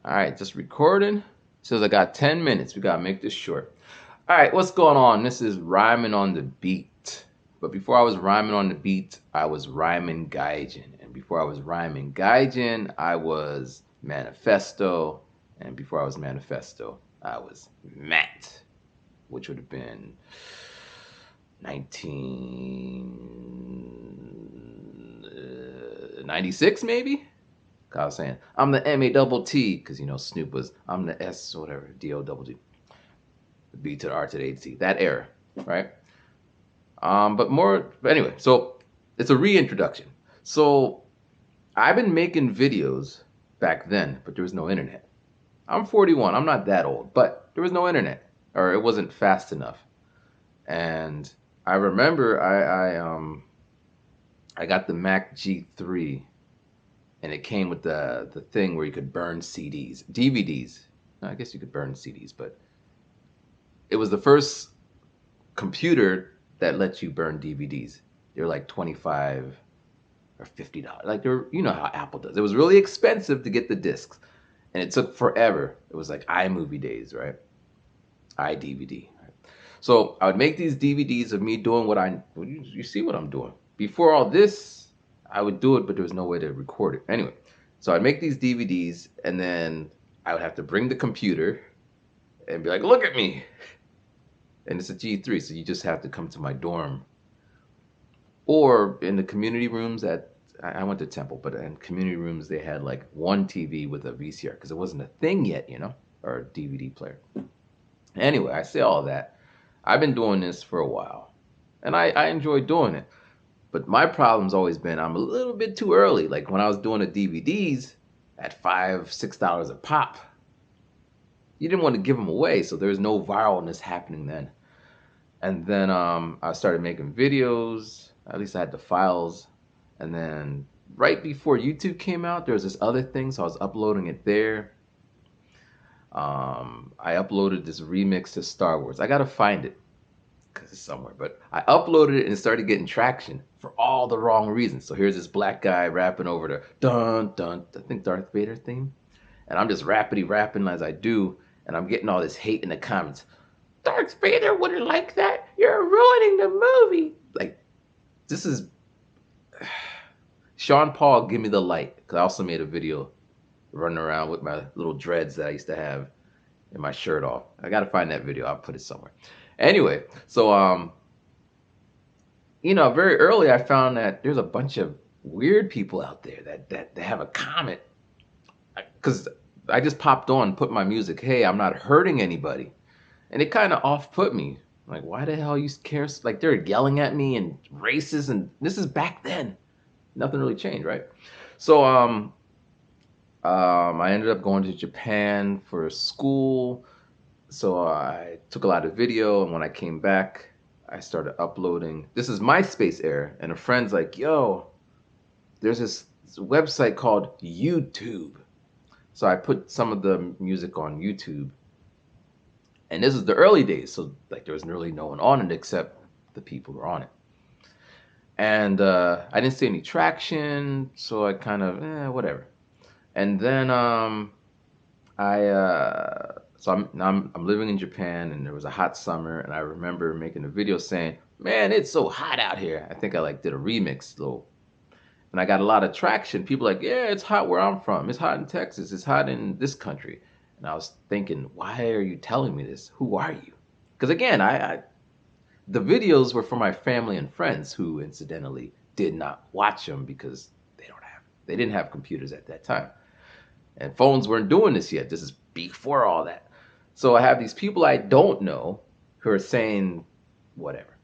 All right, just recording. Says I got 10 minutes. We gotta make this short. All right, what's going on? This is rhyming on the beat. But before I was rhyming on the beat, I was rhyming gaijin. And before I was rhyming gaijin, I was manifesto. And before I was manifesto, I was Matt, which would have been 1996 maybe? I was saying, I'm the M-A-double-T, because, Snoop was, I'm the S, whatever, D-O-double-G. The B to the R to the A to T. That era, right? But anyway, so it's a reintroduction. So I've been making videos back then, but there was no internet. I'm 41. I'm not that old, but there was no internet, or it wasn't fast enough. And I remember I got the Mac G3, and it came with the thing where you could burn CDs, DVDs. I guess you could burn CDs, but it was the first computer that lets you burn DVDs. They were like 25 or $50. Like they're, you know how Apple does. It was really expensive to get the discs, and it took forever. It was like iMovie days, right? iDVD. Right? So I would make these DVDs of me doing what you see what I'm doing. Before all this, I would do it, but there was no way to record it. Anyway, so I'd make these DVDs, and then I would have to bring the computer and be like, look at me. And it's a G3, so you just have to come to my dorm. Or in the community rooms I went to Temple, but in community rooms, they had like one TV with a VCR because it wasn't a thing yet, or a DVD player. Anyway, I say all that. I've been doing this for a while, and I enjoy doing it. But my problem's always been I'm a little bit too early. Like when I was doing the DVDs at $5, $6 a pop, you didn't want to give them away, so there's no viralness happening then. And then I started making videos. At least I had the files. And then right before YouTube came out, there was this other thing, so I was uploading it there. I uploaded this remix to Star Wars. I gotta find it because it's somewhere. But I uploaded it and it started getting traction for all the wrong reasons. So here's this black guy rapping over the dun dun, I think Darth Vader theme, and I'm just rappity rapping as I do, and I'm getting all this hate in the comments. Darth Vader wouldn't like that. You're ruining the movie. Like, this is Sean Paul, give me the light. Because I also made a video running around with my little dreads that I used to have and my shirt off. I got to find that video. I'll put it somewhere. Anyway, so, very early I found that there's a bunch of weird people out there that have a comment. Because I just popped on, put my music, hey, I'm not hurting anybody. And it kind of off put me. Like, why the hell you care? Like, they're yelling at me and racist, and this is back then. Nothing really changed, right? So, I ended up going to Japan for school. So I took a lot of video, and when I came back, I started uploading. This is MySpace era, and a friend's like, "Yo, there's this website called YouTube." So I put some of the music on YouTube. And this is the early days, so like there was really no one on it except the people who were on it. And I didn't see any traction, so I kind of whatever. And then I'm living in Japan, and there was a hot summer, and I remember making a video saying, "Man, it's so hot out here." I think I like did a remix little, and I got a lot of traction. People like, "Yeah, it's hot where I'm from. It's hot in Texas. It's hot in this country." And I was thinking, why are you telling me this? Who are you? Because again, I the videos were for my family and friends who incidentally did not watch them because they didn't have computers at that time. And phones weren't doing this yet. This is before all that. So I have these people I don't know who are saying whatever.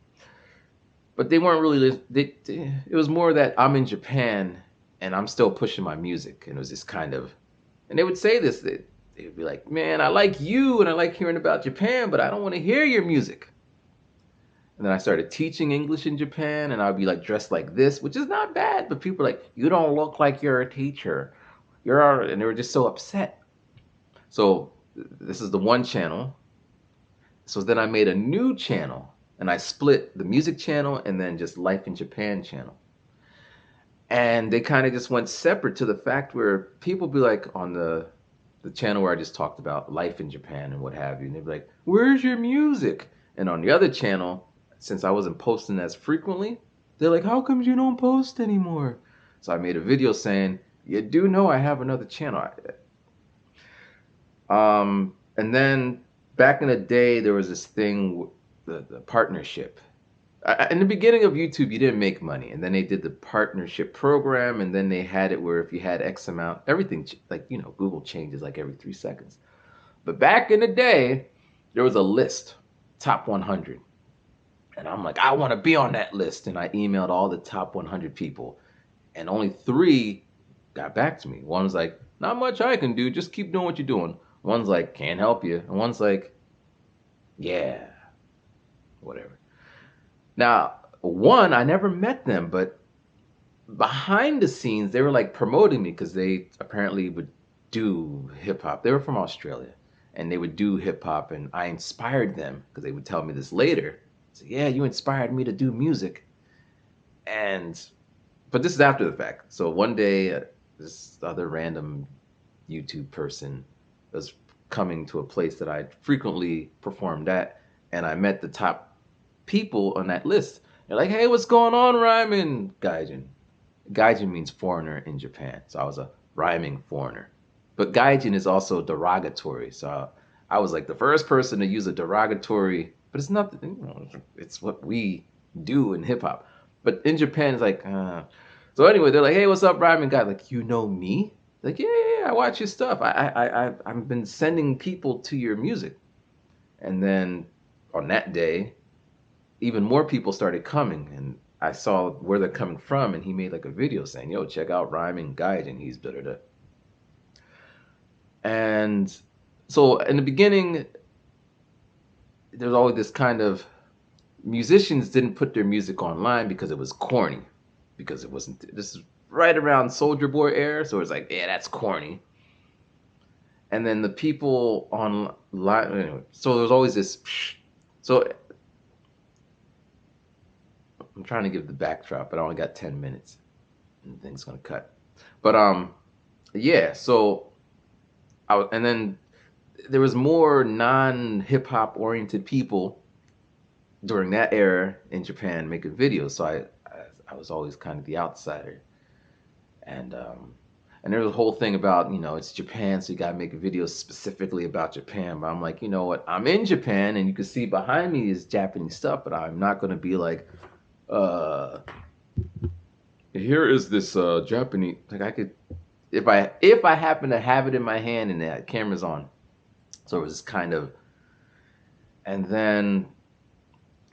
But they weren't really, it was more that I'm in Japan and I'm still pushing my music. And it was this kind of, and they would say this, they'd be like, "Man, I like you and I like hearing about Japan, but I don't want to hear your music." And then I started teaching English in Japan, and I'd be like dressed like this, which is not bad, but people are like, "You don't look like you're a teacher. And they were just so upset. So this is the one channel. So then I made a new channel, and I split the music channel and then just Life in Japan channel. And they kind of just went separate to the fact where people be like on the the channel where I just talked about life in Japan and what have you. And they'd be like, "Where's your music?" And on the other channel, since I wasn't posting as frequently, they're like, "How come you don't post anymore?" So I made a video saying, "You do know I have another channel." And then back in the day, there was this thing, the partnership. In the beginning of YouTube, you didn't make money, and then they did the partnership program, and then they had it where if you had X amount, everything like Google changes like every 3 seconds. But back in the day, there was a list, top 100, and I'm like, I want to be on that list, and I emailed all the top 100 people, and only 3 got back to me. One was like, not much I can do, just keep doing what you're doing. One's like, can't help you, and one's like, yeah, whatever. Now, one, I never met them, but behind the scenes, they were like promoting me because they apparently would do hip hop. They were from Australia and they would do hip hop, and I inspired them because they would tell me this later. So, yeah, you inspired me to do music. And, but this is after the fact. So one day, this other random YouTube person was coming to a place that I frequently performed at, and I met the top people on that list. They're like, "Hey, what's going on, Ryman Gaijin?" Gaijin means foreigner in Japan, so I was a rhyming foreigner. But Gaijin is also derogatory, so I was like the first person to use a derogatory, but it's not, it's what we do in hip hop. But in Japan, it's like, so anyway, they're like, "Hey, what's up, rhyming guy?" Like, you know me? Like, yeah, I watch your stuff. I've been sending people to your music. And then on that day, even more people started coming, and I saw where they're coming from, and he made like a video saying, "Yo, check out Rhyming Guide," and he's da da da. And so in the beginning, there's always this kind of, musicians didn't put their music online because it was corny, because it wasn't. This is right around Soldier Boy era, so it's like, yeah, that's corny. And then the people online, anyway, so there's always this. So I'm trying to give the backdrop, but I only got 10 minutes, and the thing's gonna cut. But yeah. So and then there was more non-hip hop oriented people during that era in Japan making videos. So I was always kind of the outsider, and there was a whole thing about, it's Japan, so you gotta make videos specifically about Japan. But I'm like, you know what? I'm in Japan, and you can see behind me is Japanese stuff, but I'm not gonna be like, uh, here is this Japanese. Like I could, if I happen to have it in my hand and the camera's on. So it was kind of, and then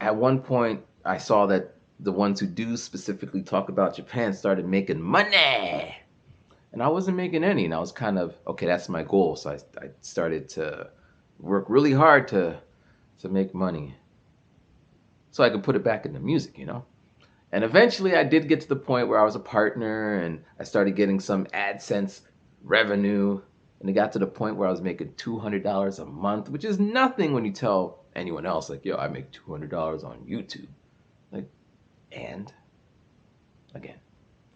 at one point I saw that the ones who do specifically talk about Japan started making money, and I wasn't making any, and I was kind of, okay, that's my goal. So I started to work really hard to make money, so I could put it back into music. And eventually I did get to the point where I was a partner, and I started getting some AdSense revenue. And it got to the point where I was making $200 a month, which is nothing when you tell anyone else, like, yo, I make $200 on YouTube. Like, and again,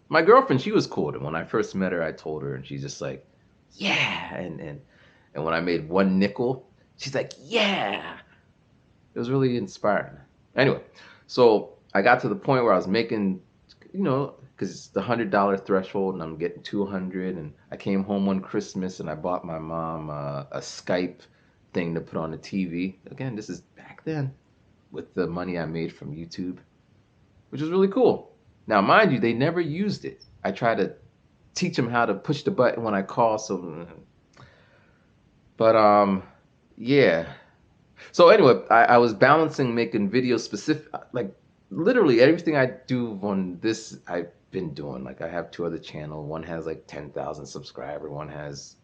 my girlfriend, she was cool. And when I first met her, I told her, and she's just like, yeah. And when I made 1 nickel, she's like, yeah. It was really inspiring. Anyway, so I got to the point where I was making, because it's the $100 threshold, and I'm getting 200. And I came home one Christmas, and I bought my mom a Skype thing to put on the TV. Again, this is back then, with the money I made from YouTube, which was really cool. Now, mind you, they never used it. I tried to teach them how to push the button when I call. So, but yeah. So anyway, I was balancing making videos specific, like literally everything I do on this, I've been doing. Like I have 2 other channels. One has like 10,000 subscribers. One has,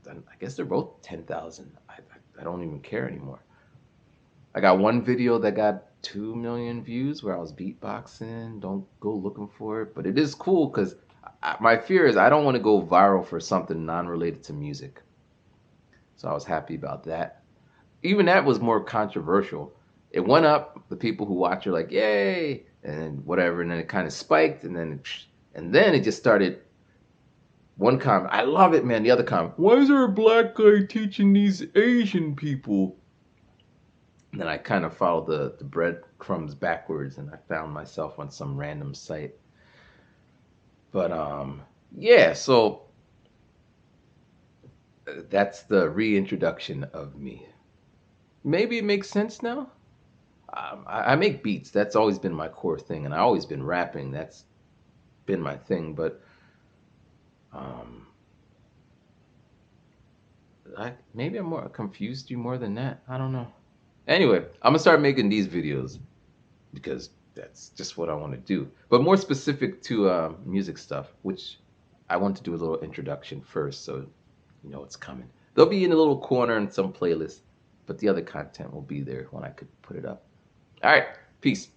I guess they're both 10,000. I don't even care anymore. I got one video that got 2 million views where I was beatboxing. Don't go looking for it, but it is cool because my fear is I don't want to go viral for something non-related to music. So I was happy about that. Even that was more controversial. It went up. The people who watch are like, yay, and whatever, and then it kind of spiked, and then it just started One comment, I love it, man. The other comment, why is there a black guy teaching these Asian people? And then I kind of followed the breadcrumbs backwards, and I found myself on some random site. But yeah. So that's the reintroduction of me. Maybe it makes sense now. I make beats. That's always been my core thing, and I always been rapping. That's been my thing. But um, maybe I'm more confused you more than that. I don't know. Anyway, I'm gonna start making these videos because that's just what I want to do. But more specific to music stuff, which I want to do a little introduction first, so you know what's coming. They'll be in a little corner in some playlist, but the other content will be there when I could put it up. All right, peace.